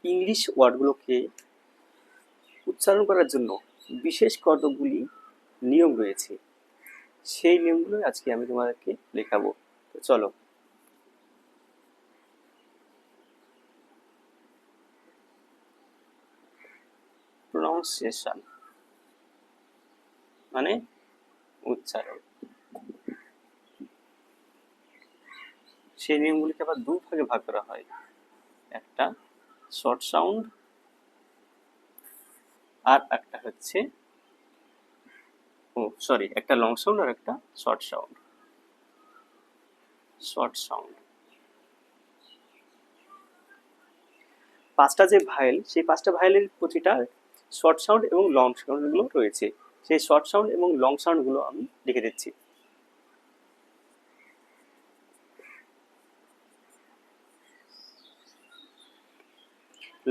English ওয়ার্ডগুলোকে উচ্চারণ করার জন্য বিশেষ কতগুলি নিয়ম রয়েছে। সেই নিয়মগুলো আজকে আমি তোমাদেরকে লেখাবো। তো চলো। প্রনাউন্সিয়েশন মানে উচ্চারণ। সেই নিয়মগুলিকে আবার দু ভাগে ভাগ করা হয়, একটা শর্ট সাউন্ড আর একটা হচ্ছে একটা লং সাউন্ড আর একটা শর্ট সাউন্ড। শর্ট সাউন্ড পাঁচটা যে ভায়েল, সেই পাঁচটা ভায়েলের প্রতিটা শর্ট সাউন্ড এবং লং সাউন্ড গুলো রয়েছে। সেই শর্ট সাউন্ড এবং লং সাউন্ড গুলো আমি লিখে দিচ্ছি।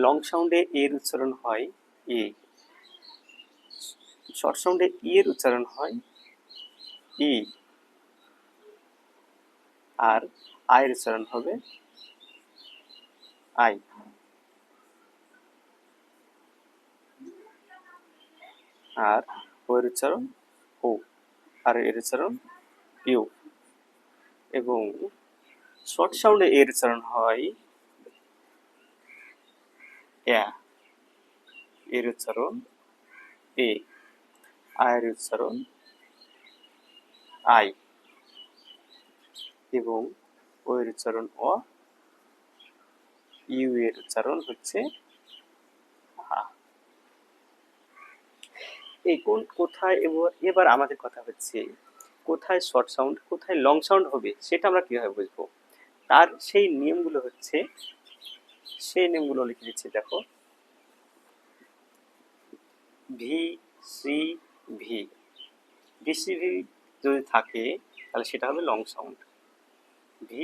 লং সাউন্ডে এর উচ্চারণ হয় এ, শর্ট সাউন্ডে ই এর উচ্চারণ হয় ই, আর আয়ের উচ্চারণ হবে আই। আর ও এর উচ্চারণ ও, আর এর উচ্চারণ ইউ। এবং শর্ট সাউন্ডে এর উচ্চারণ হয় এ, এর উচ্চারণ এ, আয়ের উচ্চারণ আই, এবং ও এর উচ্চারণ অ, ইউ এর উচ্চারণ হচ্ছে আ। এই কোথায় এবার আমাদের কথা হচ্ছে কোথায় শর্ট সাউন্ড কোথায় লং সাউন্ড হবে সেটা আমরা কিভাবে বুঝবো। তার সেই নিয়মগুলো হচ্ছে, সেই নিয়মগুলো লিখে দিচ্ছি দেখো। ভি, সি, ভি, ভিসিভি যদি থাকে তাহলে সেটা হবে লং সাউন্ড। ভি